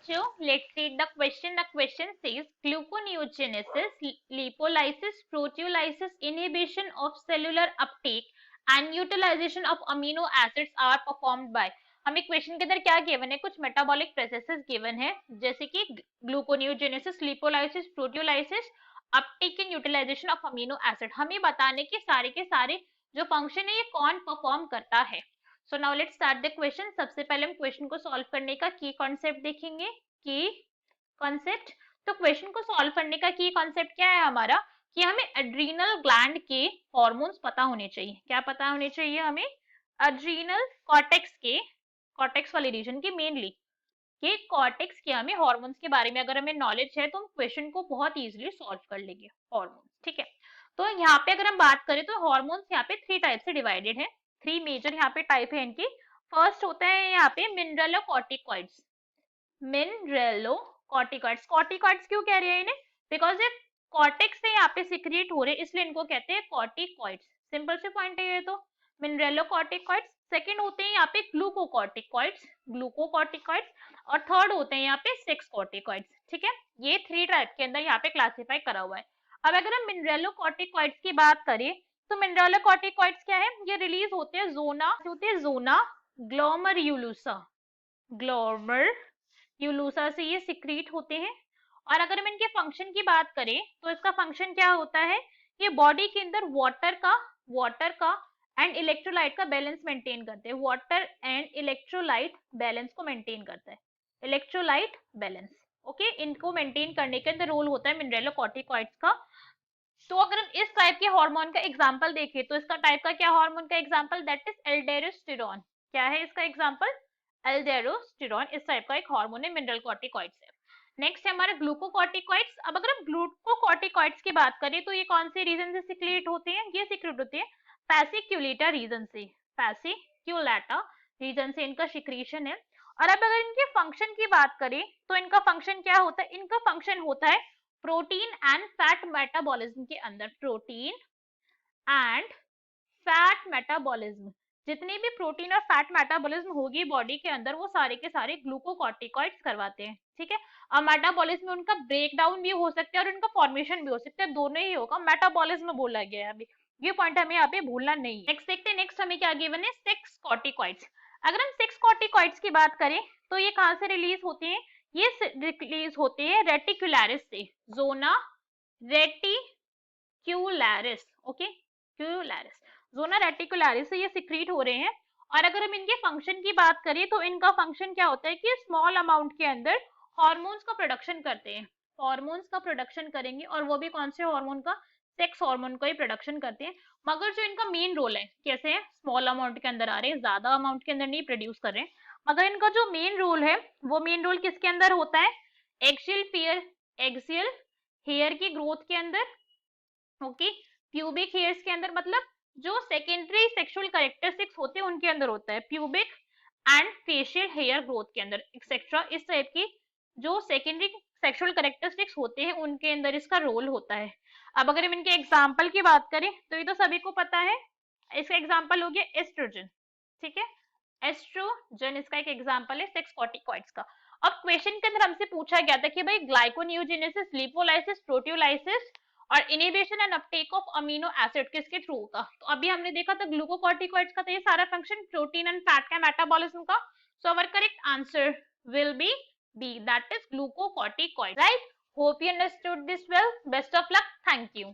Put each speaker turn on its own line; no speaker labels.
bachcho, let's read the question. The question says gluconeogenesis, lipolysis, proteolysis, inhibition of cellular uptake and utilization of amino acids are performed by. हमें question के अंदर क्या given है, कुछ metabolic processes given है जैसे कि gluconeogenesis, lipolysis, proteolysis, uptake and utilisation of amino acid. हमें बताने के सारे जो फंक्शन है ये कौन परफॉर्म करता है. So now let's start the question. सबसे पहले हम क्वेश्चन को सॉल्व करने का की कॉन्सेप्ट देखेंगे. की कॉन्सेप्ट, तो क्वेश्चन को सॉल्व करने का की कॉन्सेप्ट क्या है हमारा कि हमें एड्रीनल ग्लैंड के हॉर्मोन्स पता होने चाहिए. क्या पता होने चाहिए हमें? एड्रीनल कॉर्टेक्स के, कॉर्टेक्स वाले रीजन के मेनली कि कॉर्टेक्स के हमें हार्मोन्स के बारे में अगर हमें नॉलेज है तो हम क्वेश्चन को बहुत इजीली सॉल्व कर लेंगे. हार्मोन्स, ठीक है. तो यहाँ पे अगर हम बात करें तो हार्मोन्स यहाँ पे 3 टाइप से डिवाइडेड है. 3 मेजर यहाँ पे टाइप है इनकी. फर्स्ट होता है यहाँ पे मिनरलोकॉर्टिकॉइड्स. मिनरलोकॉर्टिकॉइड्स, कॉर्टिकॉइड्स क्यों कह रहे हैं इन्हें? बिकॉज ये कॉर्टेक्स से यहाँ पे सिक्रिएट हो रहे हैं इसलिए इनको कहते हैं कॉर्टिकॉइड्स. सिंपल से पॉइंट है ये तो. मिनरलोकॉर्टिकॉइड्स. सेकंड होते हैं यहाँ पे ग्लूकोकॉर्टिकॉइड्स, ग्लूकोकॉर्टिकॉइड्स. और थर्ड होते हैं यहाँ पे सेक्स कॉर्टिकॉइड्स. ठीक है, ये 3 टाइप के अंदर यहाँ पे क्लासिफाई करा हुआ है. अब अगर हम मिनरलोकॉर्टिकॉइड्स की बात करें तो मिनरलोकॉर्टिकॉइड्स क्या है? ये रिलीज होते हैं जोना ग्लोमेरुलोसा, ग्लोमेरुलोसा से ये सिक्रीट होते हैं. और अगर हम इनके फंक्शन की बात करें तो इसका फंक्शन क्या होता है? ये बॉडी के अंदर वाटर का एंड इलेक्ट्रोलाइट का बैलेंस मेंटेन करते हैं. वाटर एंड इलेक्ट्रोलाइट बैलेंस को मेंटेन करता है. इलेक्ट्रोलाइट बैलेंस, ओके, इनको मेंटेन करने के अंदर रोल होता है मिनरलोकॉर्टिकॉइड्स का. तो अगर हम इस टाइप के हार्मोन का एग्जांपल देखें तो इसका टाइप का क्या हार्मोन का एग्जांपल? That is aldosterone. क्या है इसका एग्जांपल? एल्डोस्टेरोन. इस टाइप का एक हार्मोन है मिनरलोकॉर्टिकॉइड्स है. नेक्स्ट है हमारे ग्लूकोकॉर्टिकॉइड्स. अब अगर हम ग्लूकोकॉर्टिकॉइड्स की बात करें तो ये कौन से रीजन से सिक्रीट होते हैं? ये सिक्रीट होते हैं पैसिक्यूलेटा रीजन से. पैसिक्यूलेटा रीजन से इनका सिक्रीशन है. और अब अगर इनके फंक्शन की बात करें तो इनका फंक्शन क्या होता है? इनका फंक्शन होता है प्रोटीन एंड फैट मेटाबॉलिज्म के अंदर. प्रोटीन एंड फैट मेटाबॉलिज्म, जितनी भी प्रोटीन और फैट मेटाबॉलिज्म होगी बॉडी के अंदर वो सारे के सारे ग्लूकोकॉर्टिकॉइड्स करवाते हैं. ठीक है, और मेटाबॉलिज्म में उनका ब्रेक डाउन भी हो सकता है और उनका फॉर्मेशन भी हो सकता है. दोनों ही होगा. मेटाबॉलिज्म बोला गया है अभी, ये पॉइंट हमें यहाँ पे भूलना नहीं है. नेक्स्ट देखते हैं. नेक्स्ट हमें क्या गिवन है? Sex corticoids. अगर हम सेक्स कॉर्टिकॉइड्स की बात करें तो ये कहाँ से रिलीज होते हैं? ये रिलीज होते हैं रेटिकुलरिस से. जोना रेटिकुलरिस, ओके, क्यूलरिस, जोना रेटिकुलरिस से ये सिक्रीट हो रहे हैं. और अगर हम इनके फंक्शन की बात करें तो इनका फंक्शन क्या होता है कि स्मॉल अमाउंट के अंदर हार्मोन्स का प्रोडक्शन करते हैं. हार्मोन्स का प्रोडक्शन करेंगे और वो भी कौन से हार्मोन का? सेक्स हार्मोन का ही प्रोडक्शन करते हैं. मगर जो इनका मेन रोल है, कैसे है? स्मॉल अमाउंट के अंदर आ रहे हैं, ज्यादा अमाउंट के अंदर नहीं प्रोड्यूस कर रहे हैं. मगर इनका जो मेन रोल है वो मेन रोल किसके अंदर होता है? एक्सियल हेयर की ग्रोथ के अंदर, ओके, प्यूबिक हेयर्स के अंदर, मतलब जो सेकेंडरी सेक्सुअल कैरेक्टरिस्टिक्स होते हैं उनके अंदर होता है. Pubic and facial hair growth के अंदर एक्सेट्रा, इस टाइप की जो सेकेंडरी सेक्सुअल कैरेक्टरिस्टिक्स होते हैं उनके अंदर इसका रोल होता है. अब अगर हम इनके एग्जाम्पल की बात करें तो ये तो सभी को पता है. इसका एग्जाम्पल हो गया एस्ट्रोजन. ठीक है, एस्ट्रोजन इसका एक एग्जाम्पल है सेक्स कॉर्टिकॉइड्स का. अब क्वेश्चन के अंदर हमसे पूछा गया था कि भाई ग्लाइकोनियोजेनेसिस, लिपोलाइसिस, प्रोटियोलाइसिस और inhibition and Uptake of amino acid किसके थ्रू होगा? तो अभी हमने देखा था ग्लूकोकॉर्टिकॉइड्स का, तो ये सारा फंक्शन प्रोटीन एंड फैट का, मेटाबॉलिज्म का. So our correct answer will be B, that is glucocorticoid, right? Hope you understood this well. Best of luck. Thank you.